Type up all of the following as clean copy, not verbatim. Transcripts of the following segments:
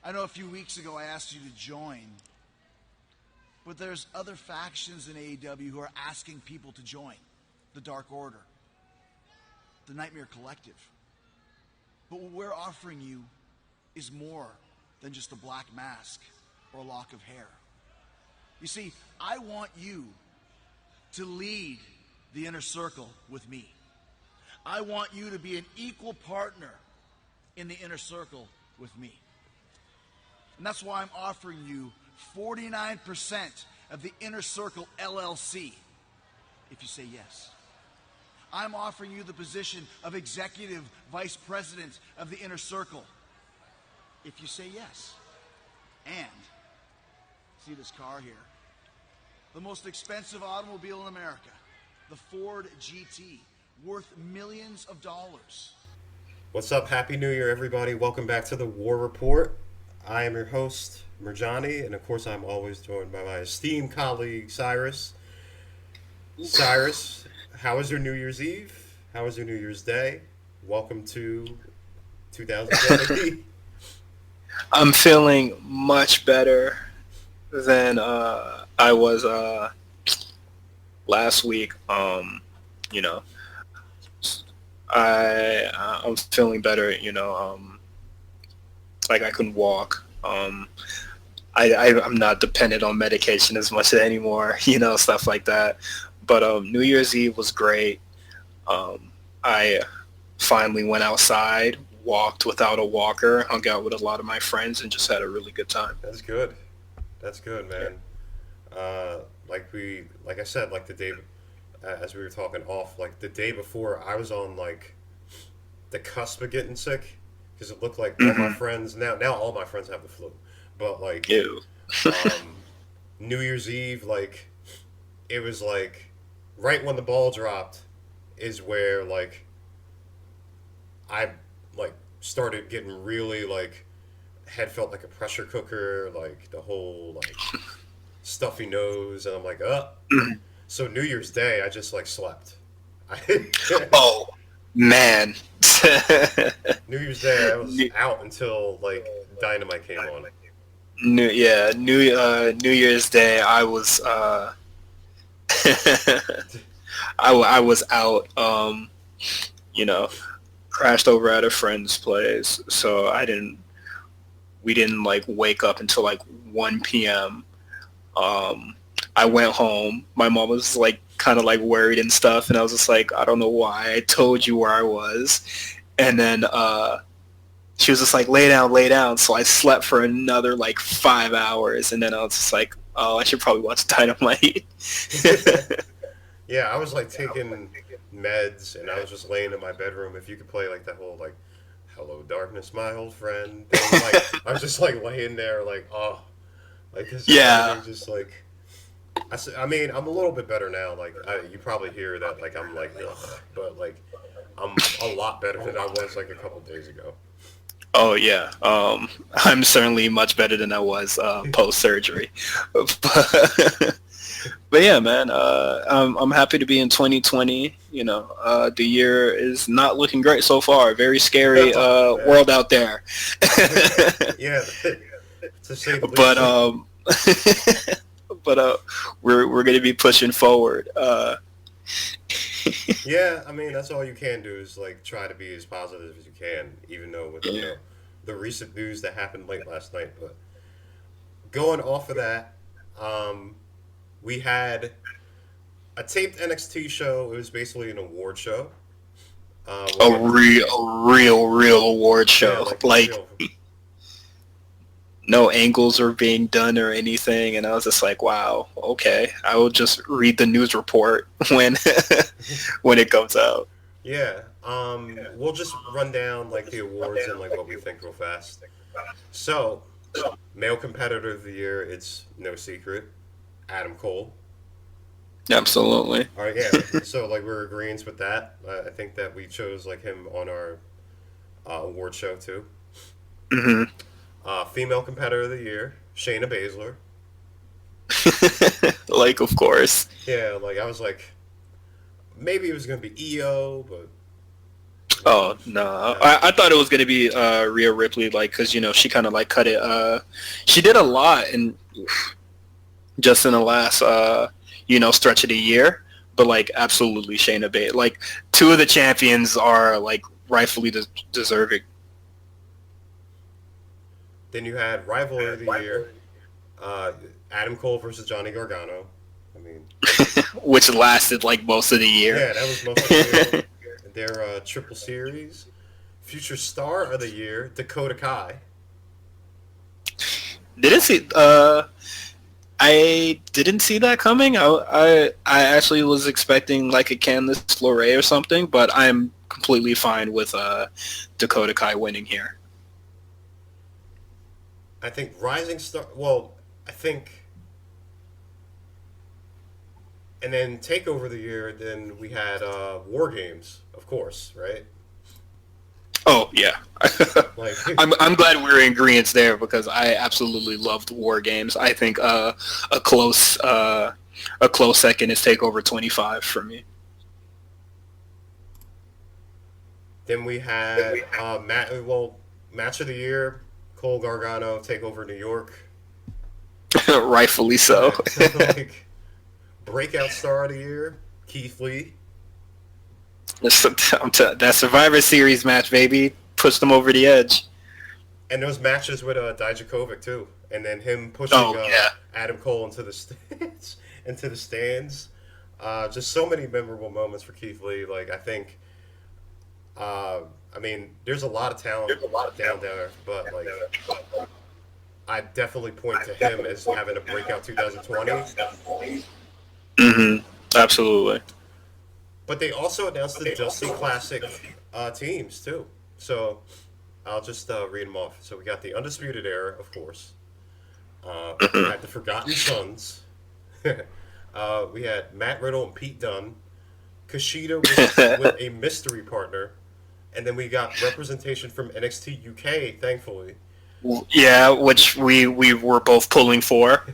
I know a few weeks ago I asked you to join, but there's other factions in AEW who are asking people to join. The Dark Order, the Nightmare Collective. But what we're offering you is more than just a black mask or a lock of hair. You see, I want you to lead the inner circle with me. I want you to be an equal partner in the inner circle with me. And that's why I'm offering you 49% of the Inner Circle LLC if you say yes. I'm offering you the position of Executive Vice President of the Inner Circle if you say yes. And, see this car here? The most expensive automobile in America, the Ford GT, worth millions of dollars. What's up? Happy New Year, everybody. Welcome back to the War Report. I am your host, Murjani, and of course I'm always joined by my esteemed colleague, Cyrus. Cyrus, how was your New Year's Eve? How was your New Year's Day? Welcome to 2020. I'm feeling much better than I was last week. I'm feeling better. Like I can walk. I'm not dependent on medication as much anymore. Stuff like that. But New Year's Eve was great. I finally went outside, walked without a walker, hung out with a lot of my friends, and just had a really good time. That's good. That's good, man. Like I said, like the day, as we were talking off, like the day before, I was on like the cusp of getting sick because it looked like all my friends now all my friends have the flu, but like New Year's Eve, like it was like right when the ball dropped is where like I like started getting really like head felt like a pressure cooker, like the whole like stuffy nose, and I'm like, So New Year's Day, I just like slept. Oh man! New Year's Day, I was out until like Dynamite came on. New Year's Day, I was I was out. Crashed over at a friend's place, so we didn't like wake up until like 1 p.m. I went home. My mom was like kind of like worried and stuff, and I was just like, I don't know why. I told you where I was. And then she was just like, lay down. So I slept for another like 5 hours, and then I was just like, oh, I should probably watch Dynamite. Yeah, I was like taking meds, and I was just laying in my bedroom. If you could play like that whole like "Hello Darkness, my old friend," like I was just like laying there, like like this. Yeah. Just like I mean, I'm a little bit better now. Like you probably hear that, like I'm like, ugh, but like I'm a lot better than I was like a couple days ago. Oh yeah, I'm certainly much better than I was post surgery. But yeah, man, I'm happy to be in 2020. The year is not looking great so far. Very scary world out there. Yeah, to say the least. But we're going to be pushing forward. Yeah, I mean that's all you can do is like try to be as positive as you can, even though with the recent news that happened late last night. But going off of that, we had a taped NXT show. It was basically an award show. A real award show. Yeah, like no angles are being done or anything, and I was just like, wow, okay. I will just read the news report when it comes out. Yeah. We'll just run down like the awards and like what we think real fast. So, male competitor of the year, it's no secret, Adam Cole. Absolutely. All right, yeah. So like we're agreeing with that. I think that we chose like him on our award show too. Female competitor of the year, Shayna Baszler. Like, of course. Yeah, like I was like, maybe it was gonna be EO, but Oh no, I thought it was gonna be Rhea Ripley, like, cause she kind of like cut it. She did a lot and just in the last stretch of the year, but like absolutely Shayna Baszler. Like two of the champions are like rightfully deserving. Then you had Rivalry of the Year, Adam Cole versus Johnny Gargano. I mean, which lasted like most of the year. Yeah, that was most of the year. Their Triple Series. Future Star of the Year, Dakota Kai. I didn't see that coming. I actually was expecting like a Candice LeRae or something, but I'm completely fine with Dakota Kai winning here. I think Rising Star. Well, I think, and then Takeover of the Year. Then we had War Games, of course, right? Oh yeah, Like, I'm glad we're in agreement there because I absolutely loved War Games. I think a close second is Takeover 25 for me. Then we had Match of the Year, Cole Gargano, Takeover New York. Rightfully so. Like, Breakout Star of the Year, Keith Lee. That Survivor Series match, baby, pushed them over the edge. And those matches with Dijakovic too, and then him pushing Adam Cole into the stands. Just so many memorable moments for Keith Lee. Like I think, I mean, there's a lot of talent down there, but like, I definitely point to him as having a breakout 2020. Mm-hmm. Absolutely. But they also announced the Dusty Classic teams too. So I'll just read them off. So we got the Undisputed Era, of course. We had the Forgotten Sons. We had Matt Riddle and Pete Dunne. Kushida with a mystery partner. And then we got representation from NXT UK, thankfully. Yeah, which we were both pulling for.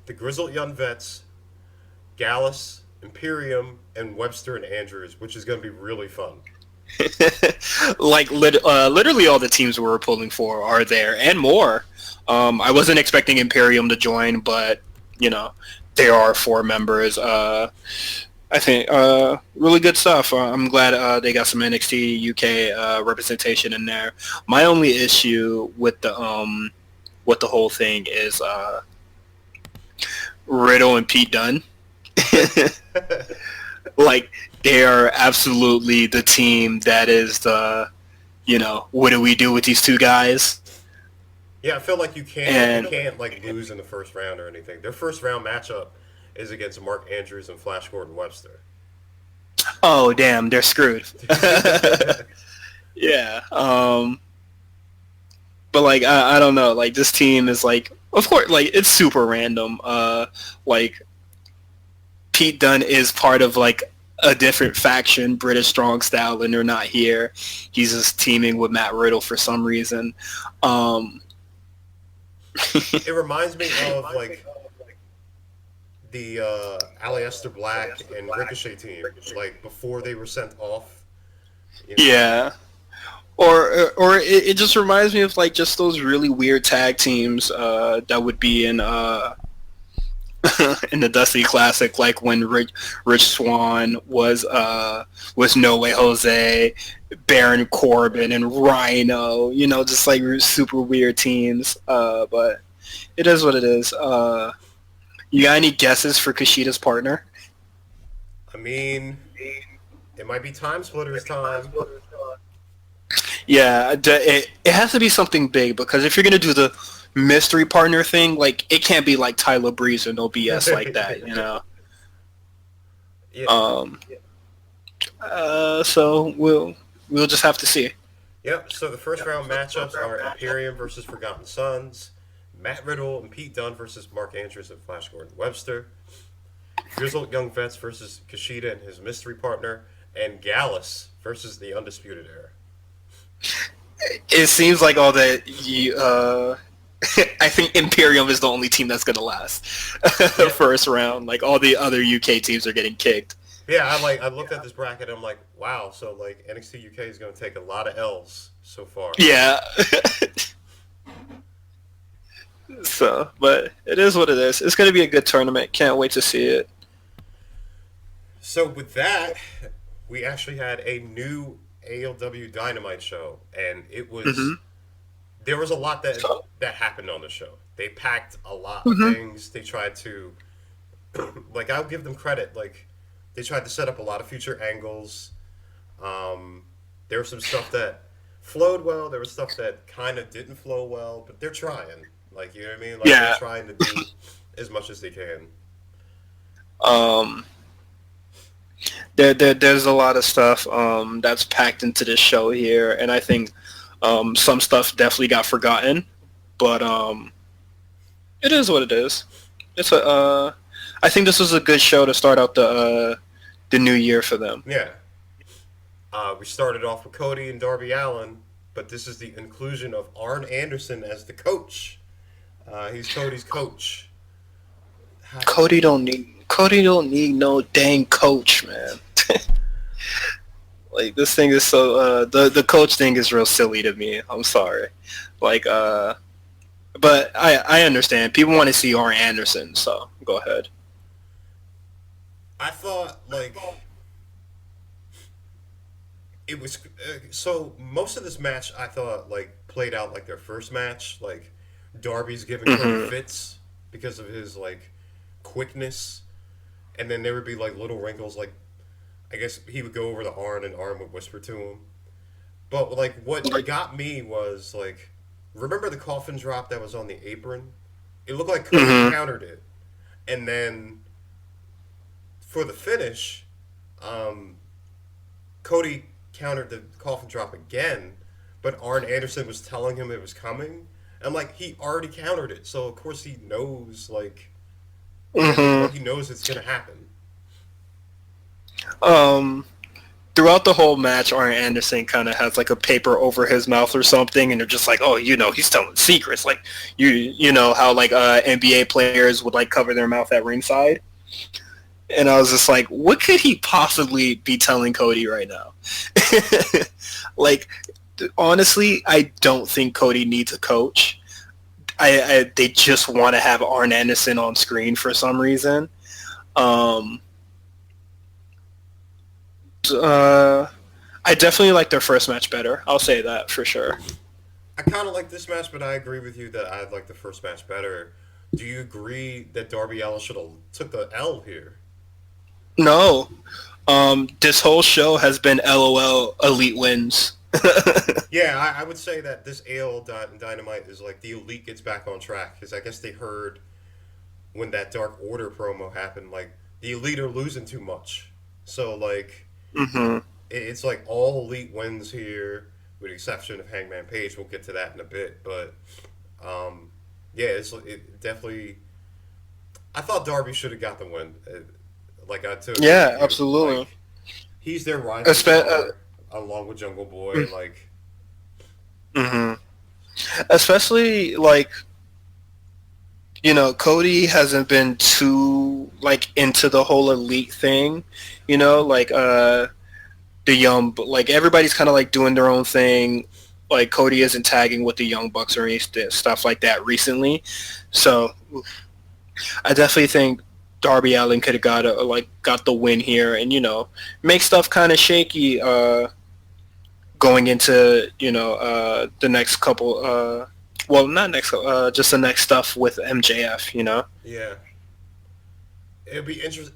The Grizzled Young Vets, Gallus, Imperium, and Webster and Andrews, which is going to be really fun. Like literally all the teams we were pulling for are there and more. I wasn't expecting Imperium to join, but there are 4 members. I think really good stuff. I'm glad they got some NXT UK representation in there. My only issue with the whole thing is Riddle and Pete Dunne. Like they are absolutely the team that is the, what do we do with these two guys? Yeah, I feel like you can't like lose in the first round or anything. Their first round matchup is against Mark Andrews and Flash Gordon Webster. Oh damn, they're screwed. Yeah. But like I don't know, like this team is like, of course, like it's super random. Like Pete Dunne is part of like a different faction, British Strong Style, and they're not here. He's just teaming with Matt Riddle for some reason. It reminds me of like the Aleister Black and Ricochet team, like before they were sent off. Yeah. Or it just reminds me of like just those really weird tag teams that would be in in the Dusty Classic, like when Rich Swann was No Way Jose, Baron Corbin, and Rhino. Just like super weird teams. But it is what it is. You got any guesses for Kushida's partner? I mean, it might be Time Splitters time. Yeah, it has to be something big because if you're gonna do the mystery partner thing, like it can't be like Tyler Breeze or no BS like that, Yeah. So we'll just have to see. Yep. So the first round matchups are Imperium versus Forgotten Sons, Matt Riddle and Pete Dunne versus Mark Andrews and Flash Gordon Webster, Grizzled Young Vets versus Kushida and his mystery partner, and Gallus versus the Undisputed Era. It seems like all that I think Imperium is the only team that's going to last first round. Like all the other UK teams are getting kicked. Yeah, I looked at this bracket and I'm like, wow, so like NXT UK is going to take a lot of L's so far. Yeah. So, but it is what it is. It's going to be a good tournament. Can't wait to see it. So with that, we actually had a new ALW Dynamite show, and it was there was a lot that happened on the show. They packed a lot of things. They tried to like I'll give them credit. Like they tried to set up a lot of future angles. There was some stuff that flowed well. There was stuff that kind of didn't flow well, but they're trying. Like you know what I mean? Like they're trying to do as much as they can. There's a lot of stuff that's packed into this show here, and I think some stuff definitely got forgotten, but it is what it is. I think this was a good show to start out the new year for them. Yeah. We started off with Cody and Darby Allin, but this is the inclusion of Arn Anderson as the coach. He's Cody's coach. Cody don't need no dang coach, man. Like this thing is so the coach thing is real silly to me. I'm sorry. Like but I understand. People want to see Arn Anderson, so go ahead. I thought like it was so most of this match I thought like played out like their first match. Like Darby's giving Cody fits because of his like quickness, and then there would be like little wrinkles. Like I guess he would go over to Arn and Arn would whisper to him. But like what got me was like, remember the coffin drop that was on the apron? It looked like Cody countered it, and then for the finish, Cody countered the coffin drop again, but Arn Anderson was telling him it was coming. And like he already countered it, so of course he knows like he knows it's gonna happen. Throughout the whole match, Arn Anderson kind of has like a paper over his mouth or something, and they're just like, oh, he's telling secrets. Like you know how like NBA players would like cover their mouth at ringside. And I was just like, what could he possibly be telling Cody right now? Like, honestly, I don't think Cody needs a coach. They just want to have Arn Anderson on screen for some reason. I definitely like their first match better. I'll say that for sure. I kind of like this match, but I agree with you that I like the first match better. Do you agree that Darby Allin should have took the L here? No. This whole show has been LOL Elite wins. Yeah, I would say that this AL Dynamite is like the Elite gets back on track, because I guess they heard when that Dark Order promo happened, like the Elite are losing too much. So like, it's like all Elite wins here, with the exception of Hangman Page. We'll get to that in a bit, but yeah, it definitely. I thought Darby should have got the win. Like I took. Yeah, absolutely. Like, he's their rising star, along with Jungle Boy. Like. Especially like, you know, Cody hasn't been too like into the whole Elite thing. You know, like the young, like everybody's kind of like doing their own thing. Like Cody isn't tagging with the Young Bucks or any stuff like that recently. So I definitely think Darby Allin could have got the win here, and you know, make stuff kind of shaky going into the next couple. Well, not next, just the next stuff with MJF. You know. Yeah. It'll be interesting.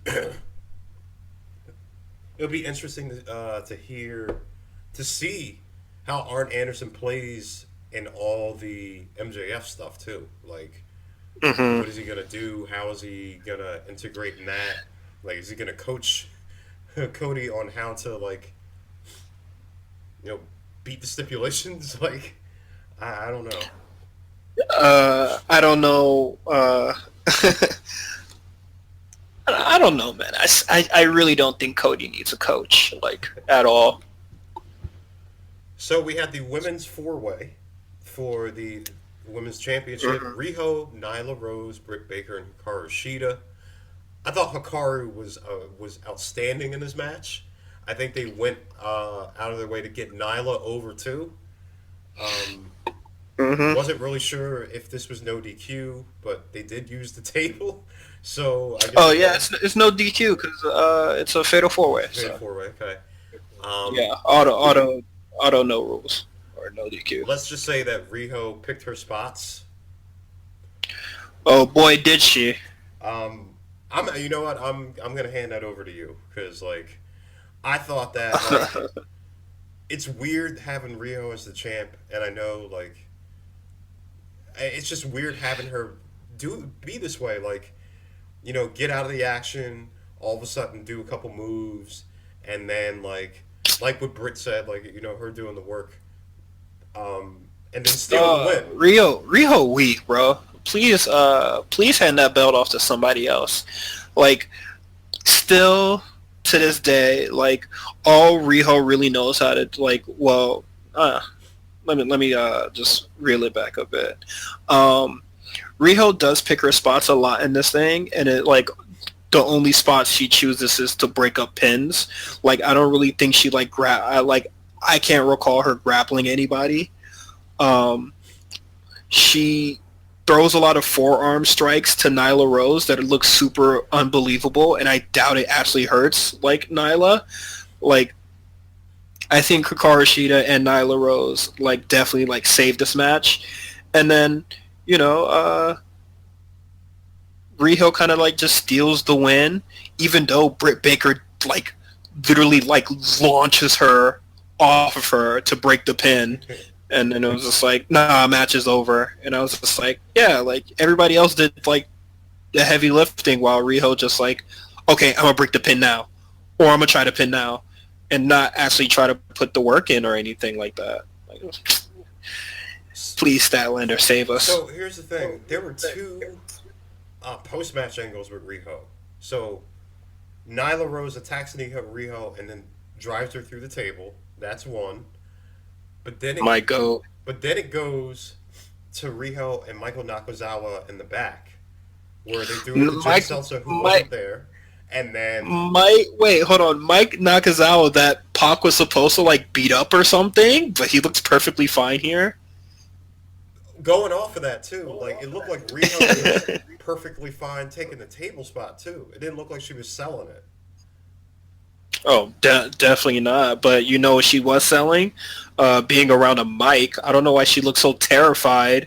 It'll be interesting to see how Arn Anderson plays in all the MJF stuff too. Like, what is he gonna do? How is he gonna integrate in that? Like, is he gonna coach Cody on how to beat the stipulations? Like, I don't know. I don't know. I don't know, man. I really don't think Cody needs a coach, like, at all. So we had the women's four-way for the women's championship. Riho, Nyla Rose, Britt Baker, and Hikaru Shida. I thought Hikaru was outstanding in this match. I think they went out of their way to get Nyla over too. Wasn't really sure if this was no DQ, but they did use the table. So I guess Oh yeah, it's no DQ because it's a fatal four way. fatal four way. Okay. Yeah, auto no rules or no DQ. Let's just say that Riho picked her spots. Oh boy, did she! You know what? I'm gonna hand that over to you because like I thought that like, it's weird having Riho as the champ, and I know like it's just weird having her be this way. Like get out of the action, all of a sudden do a couple moves, and then like what Britt said, like her doing the work, and then still win. Riho weak, bro. Please hand that belt off to somebody else. Like, still to this day, like all Riho really knows how to let me just reel it back a bit. Riho does pick her spots a lot in this thing, and it like the only spots she chooses is to break up pins. Like I don't really think she like I can't recall her grappling anybody. She throws a lot of forearm strikes to Nyla Rose that look super unbelievable, and I doubt it actually hurts like Nyla. Like I think Hikaru Shida and Nyla Rose like definitely like saved this match, and then Riho kind of like just steals the win, even though Britt Baker like literally like launches her off of her to break the pin. And then it was just like, nah, match is over. And I was just like, yeah, like everybody else did like the heavy lifting while Riho just like, okay, I'm gonna break the pin now, or I'm gonna try to pin now, and not actually try to put the work in or anything like that. Like, please, Statlander, save us. So here's the thing: there were two post-match angles with Riho. So Nyla Rose attacks Riho and then drives her through the table. That's one. But then it goes to Riho and Michael Nakazawa in the back, where they do it to Jay Seltzer, who wasn't there, and then hold on, Mike Nakazawa, that Pac was supposed to like beat up or something, but he looks perfectly fine here. Going off of that too, like it looked like Riho was perfectly fine taking the table spot too. It didn't look like she was selling it. Oh, definitely not. But you know what she was selling? Being around a mic. I don't know why she looked so terrified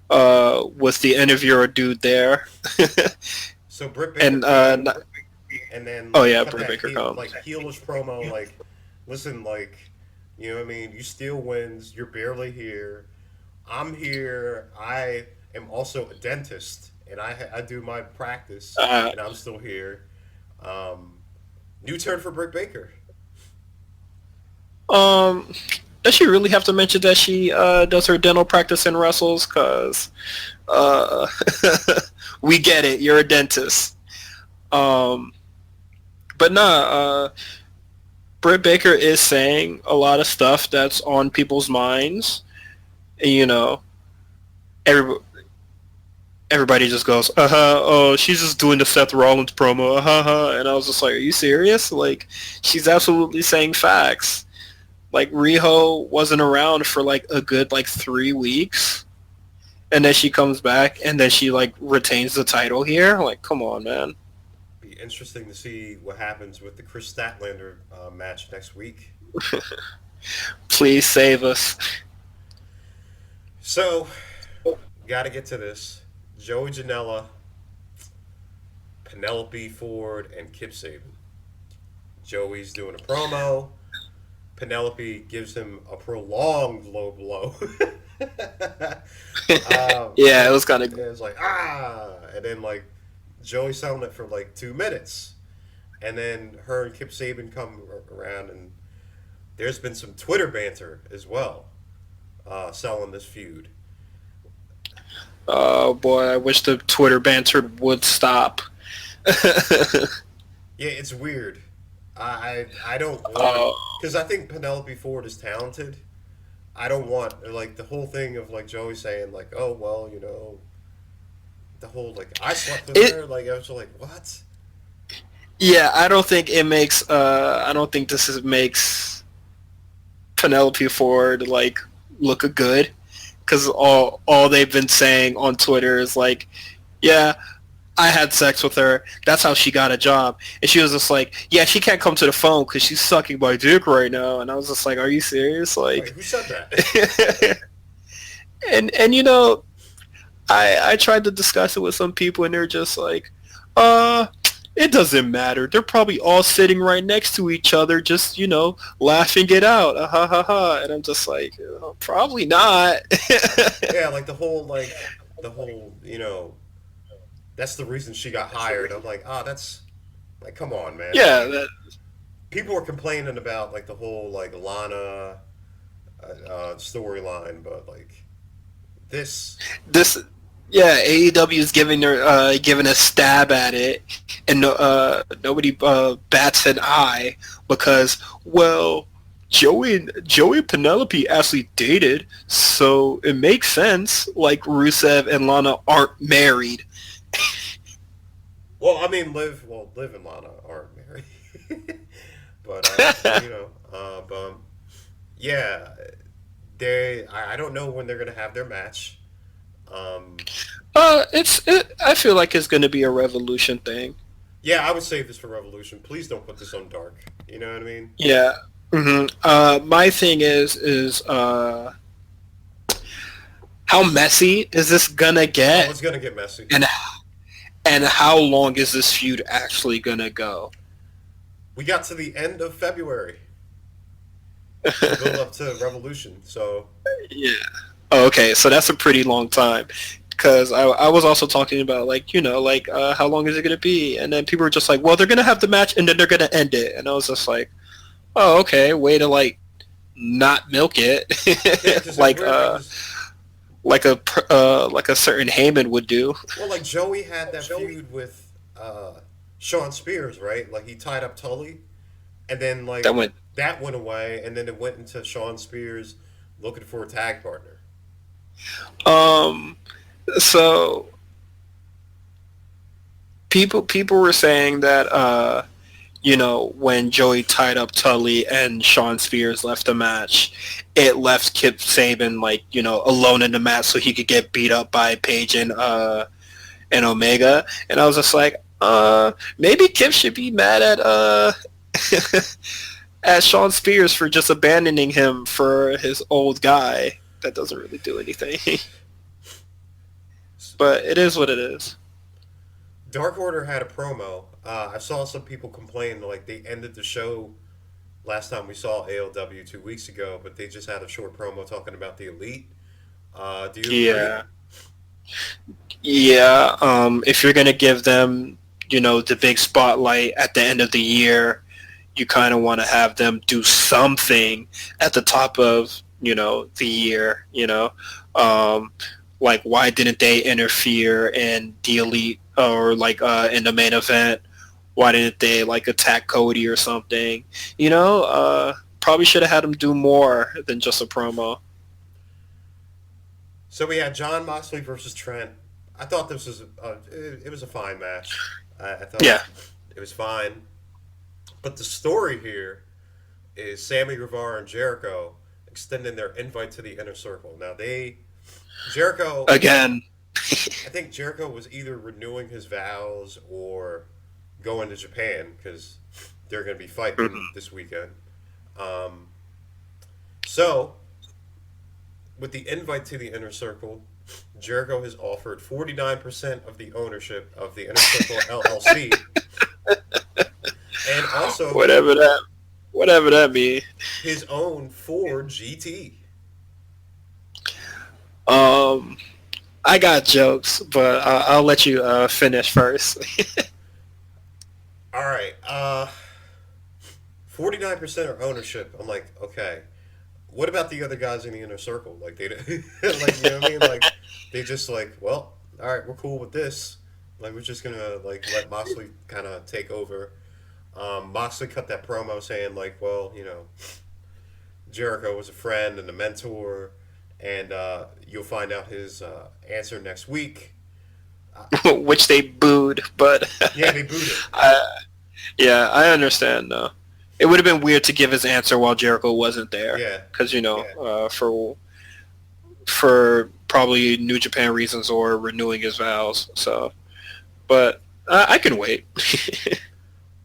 with the interviewer dude there. So Britt Baker and then Britt Baker comes. Like heelish promo, like listen, like what I mean, you steal wins, you're barely here. I'm here. I am also a dentist, and I do my practice, and I'm still here. New turn for Britt Baker. Does she really have to mention that she does her dental practice and wrestles? Because we get it. You're a dentist. But Britt Baker is saying a lot of stuff that's on people's minds. And, everybody just goes, oh, she's just doing the Seth Rollins promo, and I was just like, are you serious? Like, she's absolutely saying facts. Like, Riho wasn't around for, like, a good, 3 weeks, and then she comes back, and then she, retains the title here? Like, come on, man. Be interesting to see what happens with the Chris Statlander match next week. Please save us. So, gotta get to this. Joey Janela, Penelope Ford, and Kip Sabian. Joey's doing a promo. Penelope gives him a prolonged low blow. Yeah, it was kind of... It was like, and then, Joey selling it for, 2 minutes. And then her and Kip Sabian come around, and there's been some Twitter banter as well, selling this feud. Oh boy, I wish the Twitter banter would stop. Yeah, it's weird. I don't want, because I think Penelope Ford is talented. I don't want the whole thing of Joey saying oh well, the whole I slept with her. I was just like, what? Yeah, I don't think it makes. I don't think makes Penelope Ford like look good, because all they've been saying on Twitter is like, yeah, I had sex with her. That's how she got a job. And she was just like, yeah, she can't come to the phone because she's sucking my dick right now. And I was just like, are you serious? Wait, Like, who said that? and I tried to discuss it with some people, and they're just like, it doesn't matter. They're probably all sitting right next to each other, just, laughing it out. Ha ha ha. And I'm just like, probably not. Yeah, like the whole, that's the reason she got hired. I'm like, that's, like, come on, man. Yeah, People were complaining about, like, the whole, like, Lana storyline, but, like, this... Yeah, AEW is giving a stab at it, and nobody bats an eye because, well, Joey and Penelope actually dated, so it makes sense. Like, Rusev and Lana aren't married. Well, I mean, Liv and Lana aren't married, but yeah, I don't know when they're gonna have their match. I feel like it's going to be a Revolution thing. Yeah, I would save this for Revolution. Please don't put this on Dark. You know what I mean? Yeah. My thing is how messy is this gonna get? Oh, it's gonna get messy. And how long is this feud actually gonna go? We got to the end of February. Build up to Revolution, so... Yeah. Oh, okay, so that's a pretty long time. Because I was also talking about, how long is it going to be? And then people were just like, well, they're going to have the match and then they're going to end it. And I was just like, oh, okay, way to, not milk it. Yeah, like a certain Heyman would do. Well, like, Joey had that feud with Shawn Spears, right? Like, he tied up Tully, and then, that went away, and then it went into Shawn Spears looking for a tag partner. So people were saying that when Joey tied up Tully and Shawn Spears left the match, it left Kip Sabian alone in the match so he could get beat up by Paige and Omega. And I was just like, maybe Kip should be mad at at Shawn Spears for just abandoning him for his old guy that doesn't really do anything. But it is what it is. Dark Order had a promo. I saw some people complain, like, they ended the show last time we saw ALW 2 weeks ago, but they just had a short promo talking about the Elite. Do you agree? Yeah, if you're going to give them, the big spotlight at the end of the year, you kind of want to have them do something at the top of, the year, like, why didn't they interfere in the Elite or, in the main event? Why didn't they, attack Cody or something? Probably should have had them do more than just a promo. So we had Jon Moxley versus Trent. I thought this was it was a fine match. I thought it was fine. But the story here is Sammy Guevara and Jericho extending their invite to the Inner Circle. Now Jericho... Again. I think Jericho was either renewing his vows or going to Japan because they're going to be fighting this weekend. So, with the invite to the Inner Circle, Jericho has offered 49% of the ownership of the Inner Circle LLC. And also... Whatever that means. His own Ford GT. I got jokes, but I'll let you finish first. All right. 49% are ownership. I'm like, okay. What about the other guys in the Inner Circle? Like, they, like, you know what I mean? Like, they just like, well, all right, we're cool with this. Like, we're just gonna let Moxley kind of take over. Moxley cut that promo saying like, well, Jericho was a friend and a mentor. And you'll find out his answer next week. Which they booed, but... Yeah, they booed it. Yeah, I understand though. It would have been weird to give his answer while Jericho wasn't there. Yeah. Because for probably New Japan reasons or renewing his vows. So, but I can wait.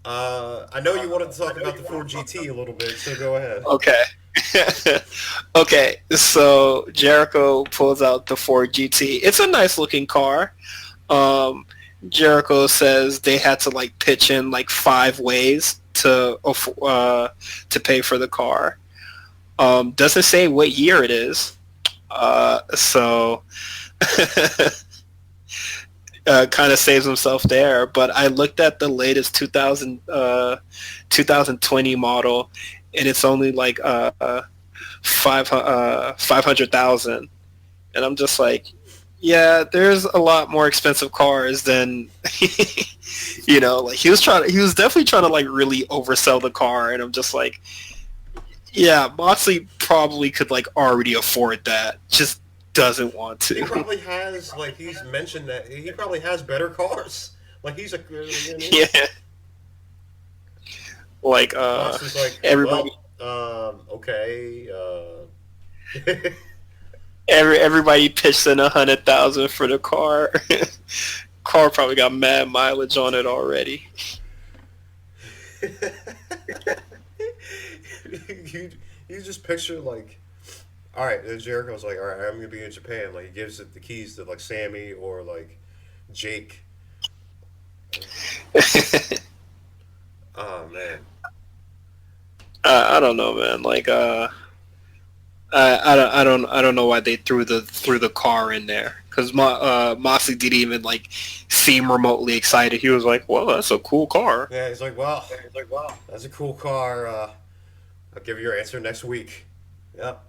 I know you wanted to talk about the Ford GT a little bit, so go ahead. Okay. Okay, so Jericho pulls out the Ford GT. It's a nice looking car. Jericho says they had to like pitch in like 5 ways to pay for the car. Doesn't say what year it is. So kind of saves himself there. But I looked at the latest 2020 model, and it's only like 500,000, and I'm just like, yeah, there's a lot more expensive cars than like he was definitely trying to like really oversell the car, and I'm just like, yeah, Moxley probably could like already afford that, just doesn't want to. He probably has, like, he's mentioned that he probably has better cars. Like, he's a yeah. Like Moxley's like, everybody. Well, okay. Everybody pitched in 100,000 for the car. Car probably got mad mileage on it already. you just picture like, all right, Jericho's like, all right, I'm gonna be in Japan. Like, he gives it the keys to like Sammy or like Jake. Oh man. I don't know, man. Like, I don't know why they threw the car in there, because Moxley didn't even like seem remotely excited. He was like, "Well, that's a cool car." Yeah, he's like, "Well, that's a cool car. I'll give you your answer next week." Yep.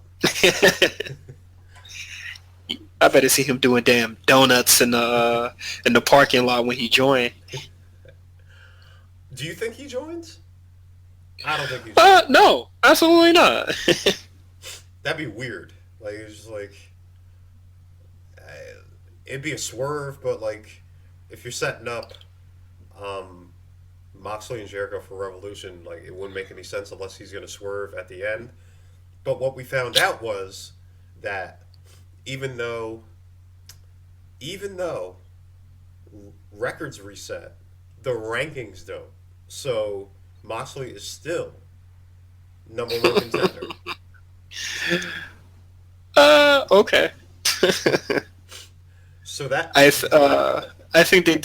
I better see him doing damn donuts in the parking lot when he joined. Do you think he joins? I don't think he joins. No, absolutely not. That'd be weird. Like, it's just like, it'd be a swerve, but like, if you're setting up Moxley and Jericho for Revolution, like, it wouldn't make any sense unless he's going to swerve at the end. But what we found out was that even though records reset, the rankings don't. So Moxley is still number 1 contender. Okay. So that I think they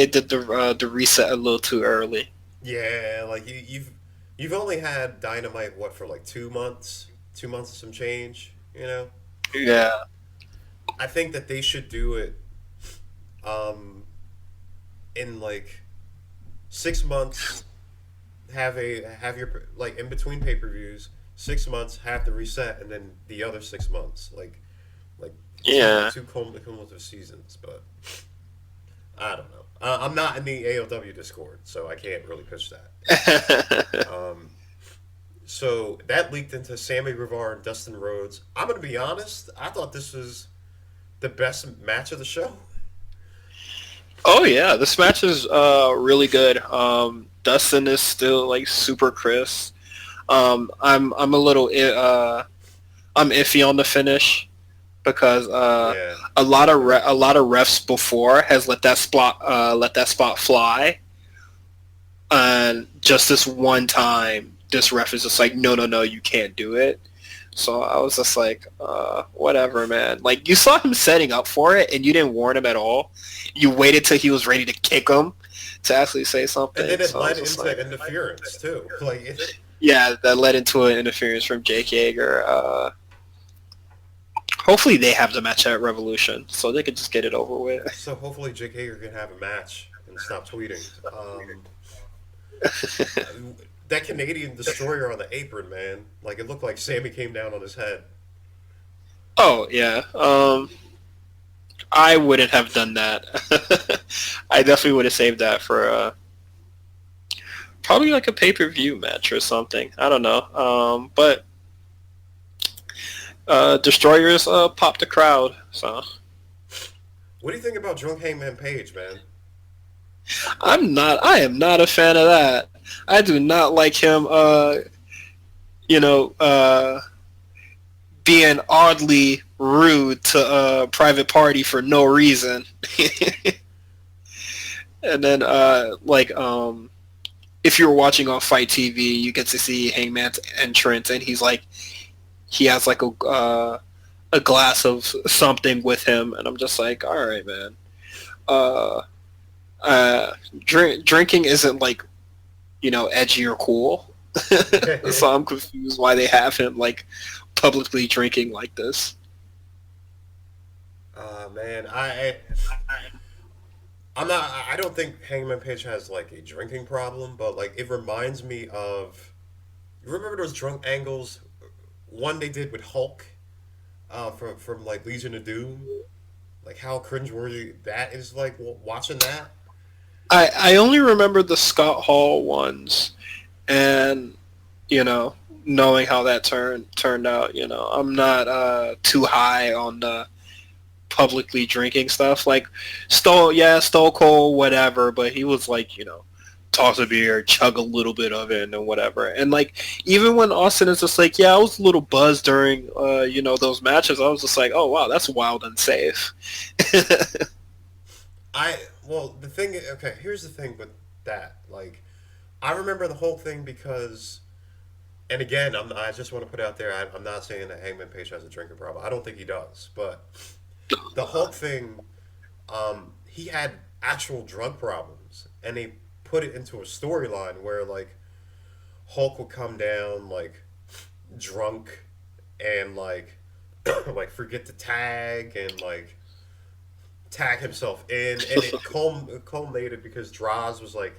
did the reset a little too early. Yeah, like you've only had Dynamite for like 2 months and some change, Yeah. I think that they should do it in like 6 months, have your like in between pay-per-views, 6 months have the reset, and then the other 6 months like yeah, two cumulative seasons. But I don't know. I'm not in the ALW Discord, so I can't really pitch that. So that leaked into Sammy Guevara and Dustin Rhodes. I'm going to be honest, I thought this was the best match of the show. Oh yeah, this match is really good. Dustin is still like super crisp. I'm a little I'm iffy on the finish, because a lot of refs before has let that spot fly, and just this one time, this ref is just like, no, you can't do it. So I was just like, whatever, man. Like, you saw him setting up for it, and you didn't warn him at all. You waited till he was ready to kick him to actually say something. And then it led into interference, too. Yeah, that led into an interference from Jake Yeager. Hopefully they have the match at Revolution, so they could just get it over with. So hopefully Jake Hager can have a match and stop tweeting. That Canadian Destroyer on the apron, man. Like, it looked like Sammy came down on his head. Oh, yeah. I wouldn't have done that. I definitely would have saved that for probably like a pay-per-view match or something. I don't know. But Destroyers popped the crowd. So, what do you think about Drunk Hangman Page, man? I am not a fan of that. I do not like him. You know, being oddly rude to a private party for no reason. And then, if you're watching on Fight TV, you get to see Hangman's entrance, and he has like a glass of something with him, and I'm just like, all right, man. Drinking isn't like, edgy or cool. So I'm confused why they have him like publicly drinking like this. Man, I'm not. I don't think Hangman Page has like a drinking problem, but like it reminds me of. You remember those drunk angles? One they did with Hulk, from like Legion of Doom. Like how cringeworthy that is. Like watching that. I only remember the Scott Hall ones, and knowing how that turned out. I'm not too high on the publicly drinking stuff. Like Stone Cold, whatever, but he was like, toss a beer, chug a little bit of it, and whatever. And like even when Austin is just like, yeah, I was a little buzzed during those matches, I was just like, oh wow, that's wild and safe. The thing, okay, here's the thing with that. Like, I remember the whole thing because, and again, I just want to put out there, I'm not saying that Hangman Page has a drinking problem. I don't think he does, but the Hulk thing, he had actual drug problems, and they put it into a storyline where like Hulk would come down like drunk and like like forget to tag and like tag himself in, and it culminated because Droz was like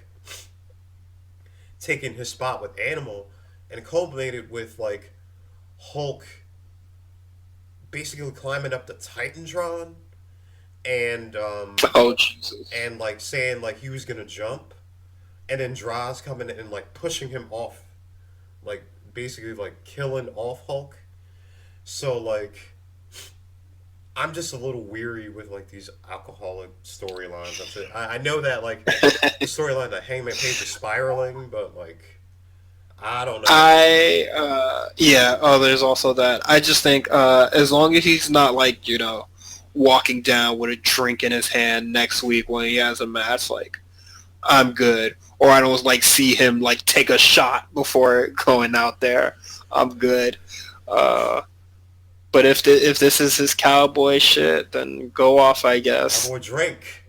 taking his spot with Animal, and it culminated with like Hulk basically climbing up the Titantron and Oh Jesus! and like saying like he was gonna jump, and then Droz coming and like pushing him off, like basically like killing off Hulk. So like I'm just a little weary with like these alcoholic storylines. I know that like the storyline that Hangman Page is spiraling, but like I don't know. There's also that. I just think as long as he's not like walking down with a drink in his hand next week when he has a match, like I'm good. Or I don't like see him like take a shot before going out there, I'm good. But if this is his cowboy shit, then go off, I guess. Cowboy drink.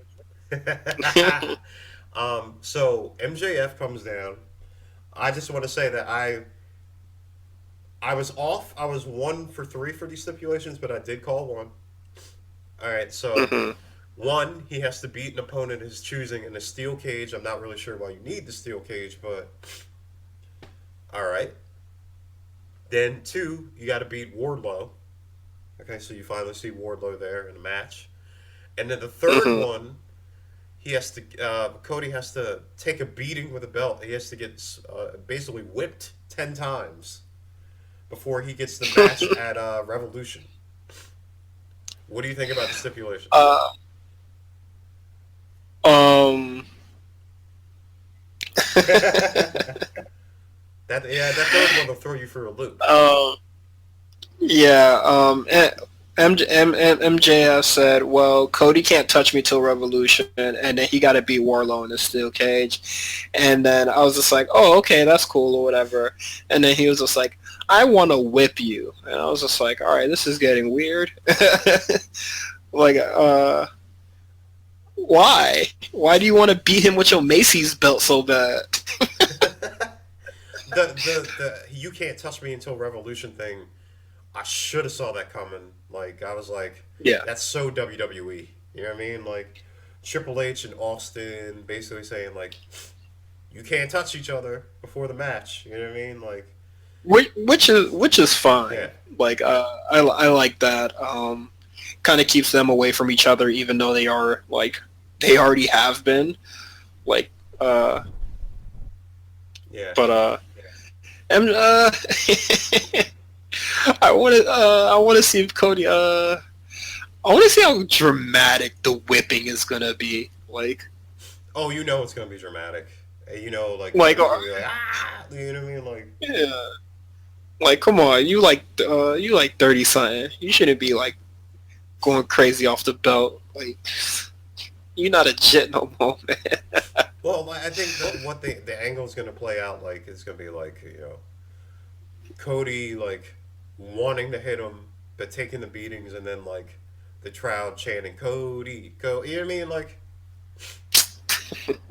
So MJF comes down. I just want to say that I was off. I was 1 for 3 for these stipulations, but I did call one. All right, so one, he has to beat an opponent of his choosing in a steel cage. I'm not really sure why you need the steel cage, but all right. Then 2, you got to beat Wardlow. Okay, so you finally see Wardlow there in a match. And then the third one, he has to Cody has to take a beating with a belt. He has to get basically whipped 10 times before he gets the match at Revolution. What do you think about the stipulation? That third one will throw you for a loop. MJF said, well, Cody can't touch me till Revolution, and then he got to beat Warlow in the steel cage. And then I was just like, oh, okay, that's cool or whatever. And then he was just like, I want to whip you. And I was just like, all right, this is getting weird. Like, why? Why do you want to beat him with your Macy's belt so bad? the you can't touch me until Revolution thing, I should have saw that coming. Like, I was like, yeah, that's so WWE. You know what I mean? Like, Triple H and Austin basically saying, like, you can't touch each other before the match. You know what I mean? Like, which is fine. Yeah. Like, I like that. Kind of keeps them away from each other, even though they are, like, they already have been. Like, yeah. But, I want to see if Cody. I want to see how dramatic the whipping is gonna be. Like, Oh, you know it's gonna be dramatic. You know, like Like, people gonna be like, ah, you know what I mean? Like, yeah. Like, come on, you like 30 something. You shouldn't be like going crazy off the belt. Like, you're not a jet no more, man. well, like, I think that what the angle is gonna play out like is gonna be like, Cody like wanting to hit him but taking the beatings, and then like the crowd chanting Cody, Cody. You know what I mean? Like,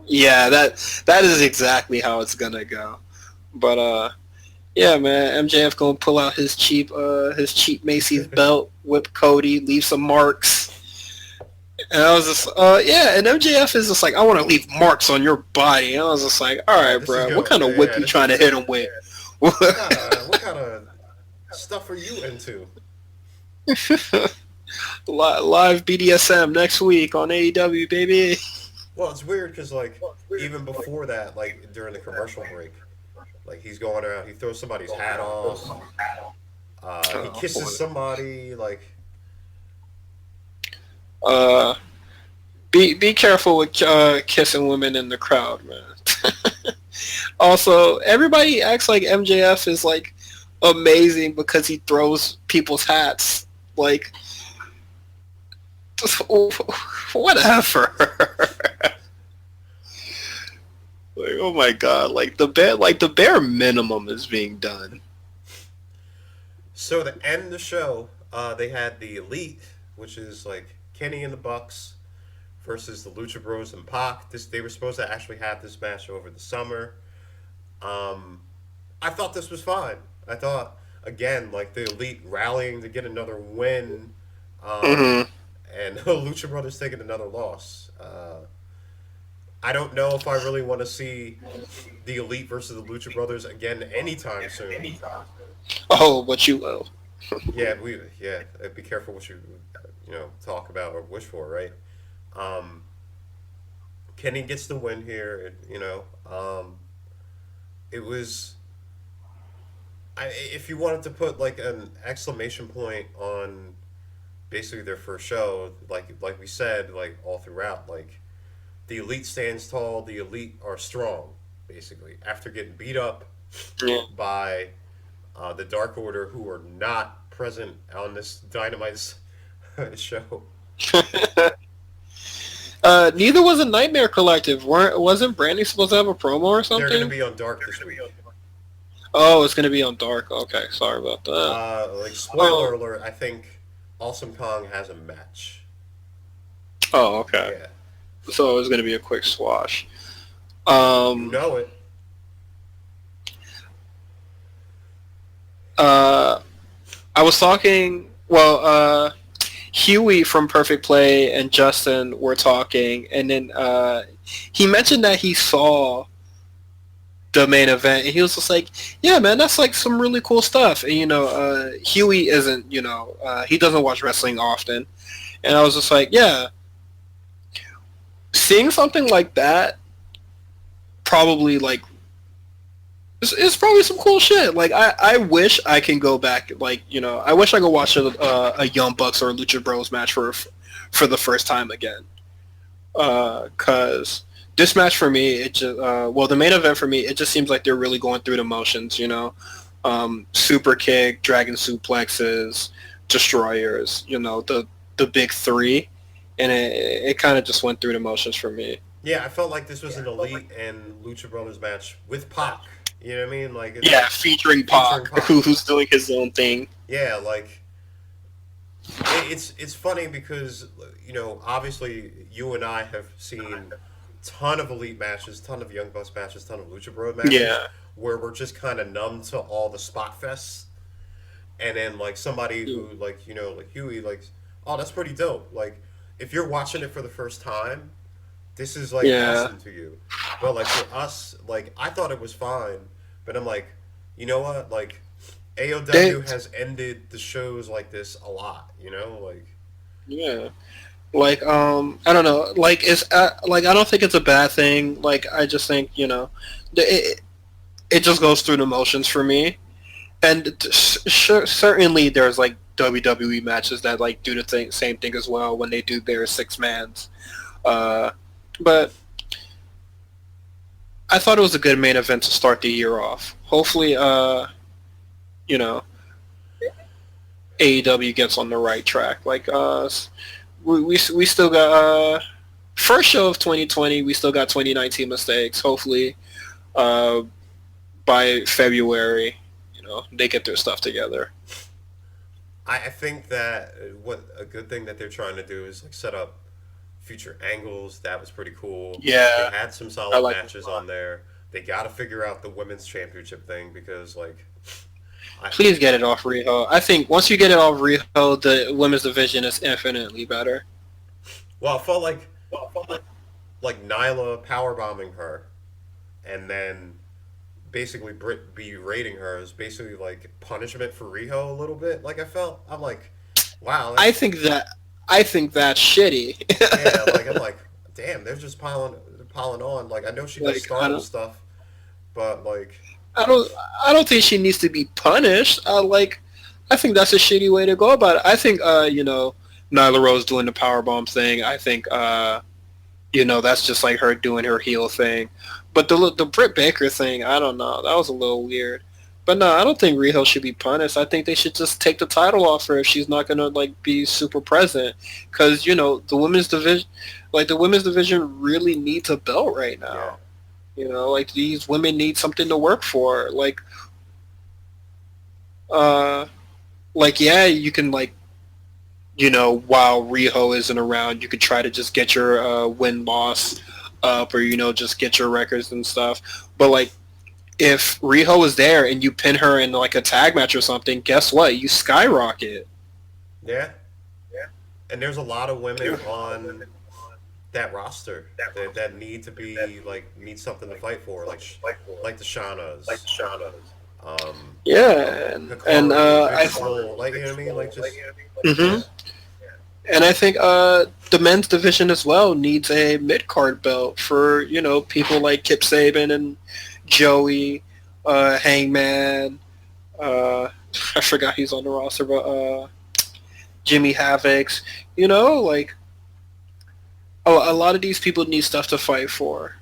Yeah, that is exactly how it's gonna go. But yeah, man, MJF gonna pull out his cheap Macy's belt, whip Cody, leave some marks. And I was just, yeah, and MJF is just like, I want to leave marks on your body. And I was just like, all right, this is bro, good. what kind of whip you trying to hit him with? what kind of stuff are you into? Live BDSM next week on AEW, baby. Well, it's weird because like even before that, like during the commercial break, like he's going around, he throws somebody's hat off, he kisses somebody, like. Be careful with kissing women in the crowd, man. Also, everybody acts like MJF is like amazing because he throws people's hats. Like, whatever. Like, oh my god! Like the bare minimum is being done. So to end the show, they had the Elite, which is like Kenny and the Bucks versus the Lucha Bros and Pac. They were supposed to actually have this match over the summer. I thought this was fine. I thought, again, like the Elite rallying to get another win, and the Lucha Brothers taking another loss. I don't know if I really want to see the Elite versus the Lucha Brothers again anytime soon. Oh, but you will. Yeah, be careful what you talk about or wish for, right? Kenny gets the win here. It was. If you wanted to put like an exclamation point on basically their first show, like we said, like all throughout, like the Elite stands tall, the Elite are strong, basically. After getting beat up by the Dark Order, who are not present on this Dynamite show. Neither was a Nightmare Collective. Wasn't Brandy supposed to have a promo or something? They're going to be on Dark this week. Oh, it's going to be on Dark. Okay, sorry about that. Spoiler alert, I think Awesome Kong has a match. Oh, okay. Yeah. So it was going to be a quick swash. You know it. I was talking, Huey from Perfect Play and Justin were talking, and then he mentioned that he saw the main event, and he was just like, yeah, man, that's like some really cool stuff. And, Huey isn't, he doesn't watch wrestling often. And I was just like, yeah, seeing something like that probably, like, it's probably some cool shit. Like, I wish I can go back, like, I wish I could watch a Young Bucks or a Lucha Bros match for the first time again. Because this match for me, it just, the main event for me, it just seems like they're really going through the motions, super kick, dragon suplexes, destroyers, the big three. And it kind of just went through the motions for me. Yeah, I felt like this was an Elite and Lucha Brothers match with Pac. You know what I mean? Like, featuring Pac, who's doing his own thing. Yeah, like it's funny because obviously you and I have seen ton of Elite matches, ton of Young Bucks matches, ton of Lucha Bros matches, where we're just kind of numb to all the spot fests, and then like somebody who like Huey, like, oh, that's pretty dope. Like, if you're watching it for the first time, this is like awesome to you. But like for us, like I thought it was fine, but I'm like, you know what? Like AOW has ended the shows like this a lot, like. Yeah. Like I don't know. Like it's like I don't think it's a bad thing. Like I just think it just goes through the motions for me, and certainly there's like WWE matches that like do the same thing as well when they do their 6 mans. But I thought it was a good main event to start the year off. Hopefully, you know, AEW gets on the right track. Like, we still got first show of 2020. We still got 2019 mistakes. Hopefully, by February, they get their stuff together. I think that what a good thing that they're trying to do is like set up future angles. That was pretty cool. Yeah, They had some solid like matches on there. They got to figure out the women's championship thing because like please get it off Riho. I think once you get it off Riho, the women's division is infinitely better. well, I felt like Nyla powerbombing her, and then basically Britt berating her is basically like punishment for Riho a little bit. Like I'm like, wow. I think that's shitty. Yeah, like I'm like, damn, they're just piling on. Like I know she does stardom stuff, but like I don't think she needs to be punished. I think that's a shitty way to go about it. I think Nyla Rose doing the powerbomb thing. I think that's just like her doing her heel thing. But the Britt Baker thing, I don't know. That was a little weird. But no, I don't think Riho should be punished. I think they should just take the title off her if she's not gonna be super present. Because the women's division really needs a belt right now. yeah. These women need something to work for. Yeah, you can while Riho isn't around, you could try to just get your win-loss up or, just get your records and stuff. But, if Riho is there and you pin her in, a tag match or something, guess what? You skyrocket. Yeah. And there's a lot of women on that roster that need to be, need something to fight for, like the Shaunas. Yeah, and I feel like, you know what I mean? Like, just... Mm-hmm. And I think the men's division as well needs a mid-card belt for, people like Kip Sabian and Joey, Hangman, I forgot he's on the roster, but Jimmy Havoc's, a lot of these people need stuff to fight for.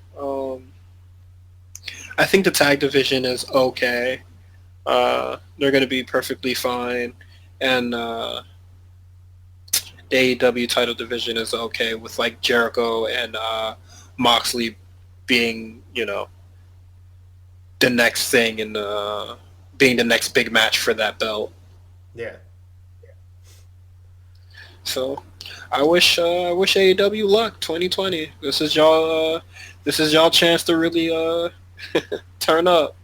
I think the tag division is okay. They're going to be perfectly fine. And the AEW title division is okay with Jericho and Moxley being, the next thing and being the next big match for that belt. Yeah. So I wish AEW luck 2020. This is y'all chance to really turn up.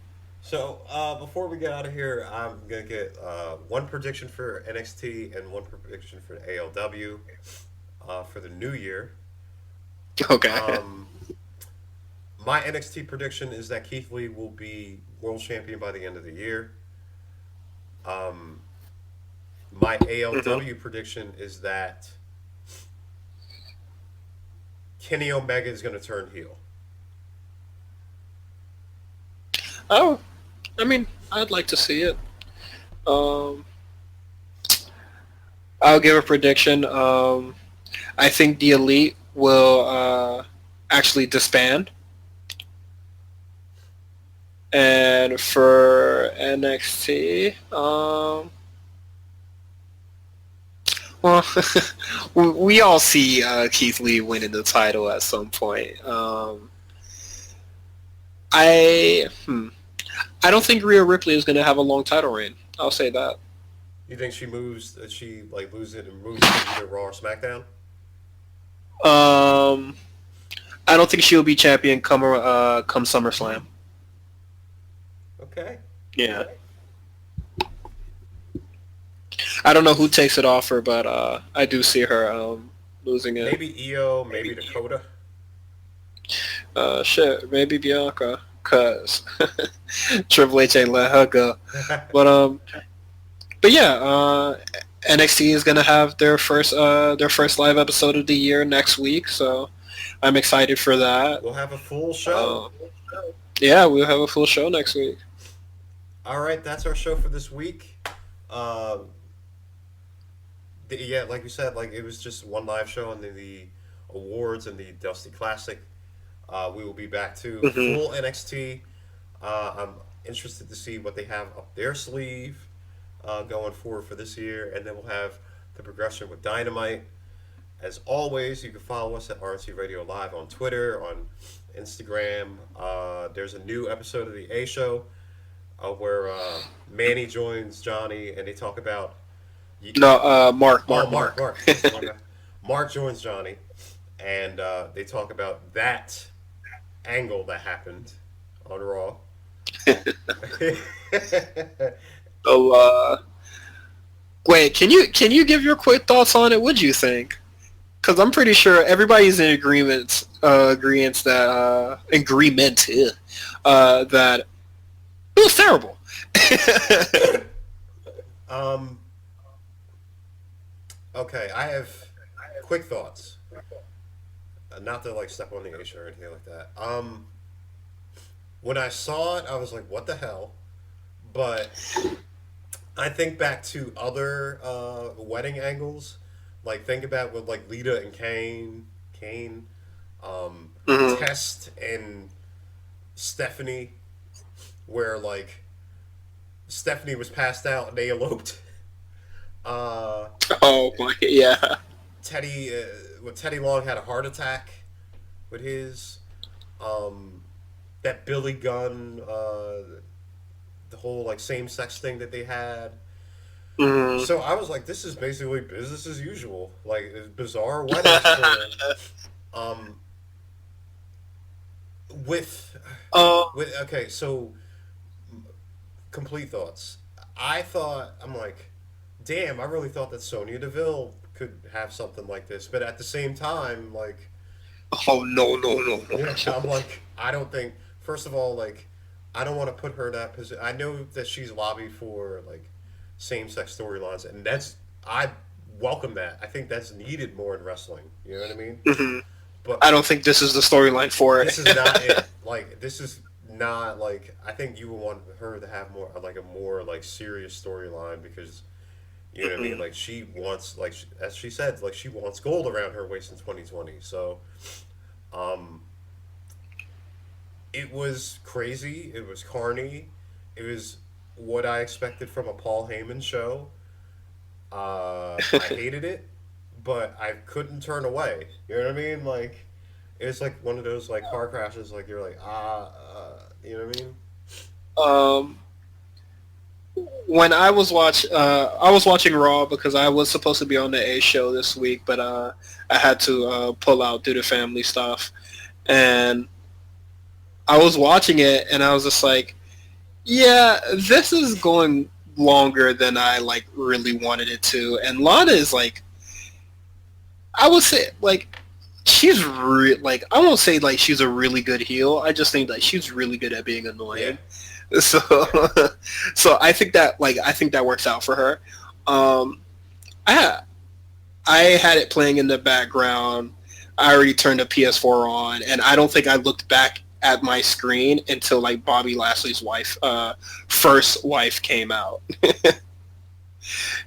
So before we get out of here, I'm gonna get one prediction for NXT and one prediction for ALW for the new year. Okay. My NXT prediction is that Keith Lee will be world champion by the end of the year. My ALW prediction is that Kenny Omega is going to turn heel. Oh, I mean, I'd like to see it. I'll give a prediction. I think the Elite will actually disband. And for NXT, well, we all see Keith Lee winning the title at some point. I don't think Rhea Ripley is going to have a long title reign. I'll say that. You think she moves? She loses it and moves to either Raw or SmackDown? I don't think she'll be champion come SummerSlam. Okay. Yeah. I don't know who takes it off her, but I do see her losing it. Maybe Io, maybe Dakota. Shit, maybe Bianca, cause Triple H ain't let her go. But yeah, NXT is gonna have their first live episode of the year next week, so I'm excited for that. We'll have a full show. Yeah, we'll have a full show next week. All right, that's our show for this week. Yeah, like we said, it was just one live show and then the awards and the Dusty Classic. We will be back to Mm-hmm. full NXT. I'm interested to see what they have up their sleeve going forward for this year, and then we'll have the progression with Dynamite. As always, you can follow us at RNC Radio Live on Twitter, on Instagram. There's a new episode of the A Show where Manny joins Johnny, and they talk about. No, Mark. Mark. Mark joins Johnny, and they talk about that angle that happened on Raw. So, wait, can you give your quick thoughts on it? What'd you think? Because I'm pretty sure everybody's in agreement that that it was terrible. Okay, I have quick thoughts. Not to like step on the issue or anything like that. When I saw it, I was like, "What the hell?" But I think back to other wedding angles. Like think about with like Lita and Kane, Mm-hmm. Test and Stephanie, where like Stephanie was passed out and they eloped. Uh, Oh my, yeah. Teddy Long had a heart attack with his. That Billy Gunn, the whole like same sex thing that they had. Mm-hmm. So I was like, this is basically business as usual. Like it's bizarre weddings for um with uh, okay, so complete thoughts. I'm like, damn, I really thought that Sonya Deville could have something like this, but at the same time, like, oh no. yeah, I'm like, I don't think. First of all, like, I don't want to put her in that position. I know that she's lobbied for like same-sex storylines, and I welcome that. I think that's needed more in wrestling. You know what I mean? Mm-hmm. But I don't think this is the storyline for it. this is not it. Like, this is not like. I think you would want her to have more like a more like serious storyline because. You know what I mean? Like she wants, like as she said, like she wants gold around her waist in 2020. So, um, it was crazy. It was carny. It was what I expected from a Paul Heyman show. I hated it, but I couldn't turn away. You know what I mean? Like it's like one of those like car crashes. Like you're like you know what I mean? Um, when I was watching Raw because I was supposed to be on the A show this week, but I had to pull out due to family stuff, and I was watching it, and I was just like, yeah, this is going longer than I like really wanted it to, and Lana is like, I would say like. Like I won't say like she's a really good heel. I just think that she's really good at being Yeah. annoying. So, so I think that works out for her. Um, I I had it playing in the background. I already turned the PS4 on, and I don't think I looked back at my screen until like Bobby Lashley's first wife came out.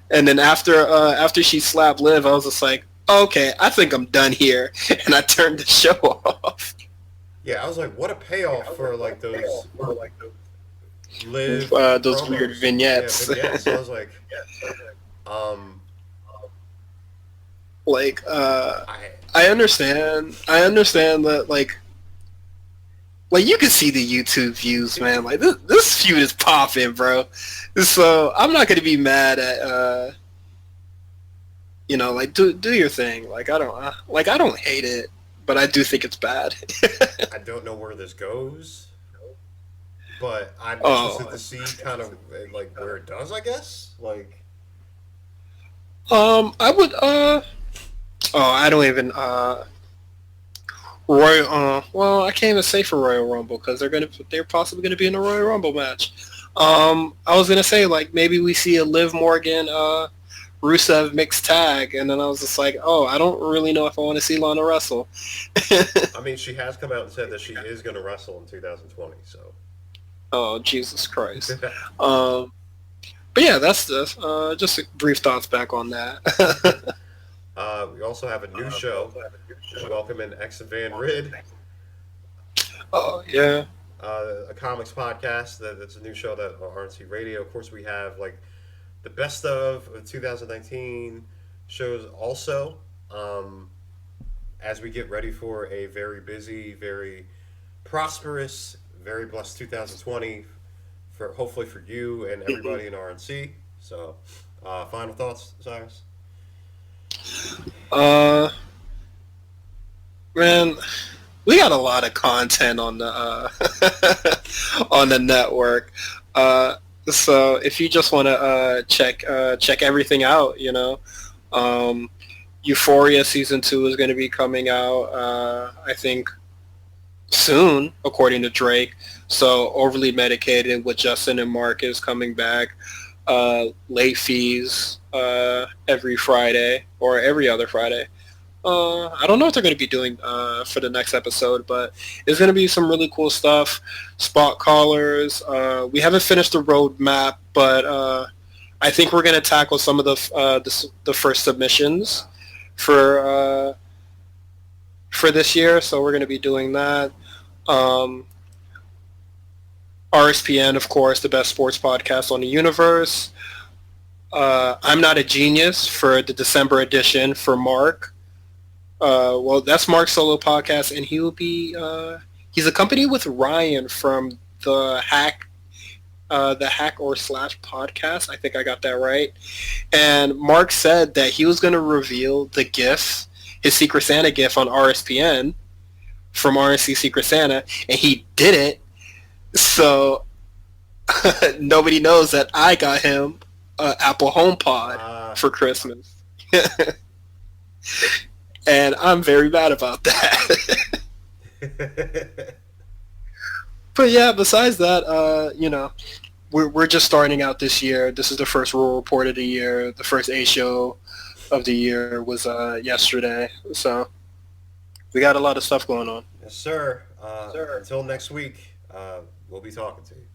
And then after she slapped Liv, I was just like, okay, I think I'm done here, and I turned the show off. Yeah, I was like, what a payoff for like those live Those promos. weird vignettes. Yeah, vignettes. I was like, um, Like, I I understand that like you can see the YouTube views, man. Like this feud is popping, bro. So I'm not gonna be mad at like do your thing. Like I don't hate it, but I do think it's bad. I don't know where this goes, but I'm Oh. interested to see kind of like where it does. I guess like I would I don't even Royal well, I can't even say for Royal Rumble because they're possibly gonna be in a Royal Rumble match. I was gonna say like maybe we see a Liv Morgan Rusev mixed tag, and then I was just like, oh, I don't really know if I want to see Lana wrestle. I mean, she has come out and said that she is going to wrestle in 2020. So Oh, Jesus Christ. But yeah, that's just brief thoughts back on that. we also have a new show welcoming X and Van Rid. Oh yeah. A comics podcast. That's a new show that on RNC Radio. Of course, we have like the best of 2019 shows also. As we get ready for a very busy, very prosperous, very blessed 2020 for hopefully for you and everybody in RNC. So, final thoughts, Cyrus? Uh, Man, we got a lot of content on the on the network. So if you just want to check everything out, Euphoria season 2 is going to be coming out. I think soon, according to Drake. So Overly Medicated with Justin and Mark is coming back. Late fees every Friday or every other Friday. I don't know what they're going to be doing for the next episode, but it's going to be some really cool stuff. Spot callers. We haven't finished the roadmap, but I think we're going to tackle some of the first submissions for this year. So we're going to be doing that. RSPN, of course, the best sports podcast on the universe. I'm Not a Genius for the December edition for Mark. Well, that's Mark's solo podcast, and he will be he's accompanied with Ryan from the Hack or Slash podcast. I think I got that right. And Mark said that he was going to reveal the GIF, his Secret Santa GIF on RSPN from RNC Secret Santa, and he didn't. So nobody knows that I got him an Apple HomePod for Christmas. And I'm very mad about that. But yeah, besides that, we're just starting out this year. This is the first Rural Report of the year. The first A show of the year was yesterday. So we got a lot of stuff going on. Yes, sir. Until next week, we'll be talking to you.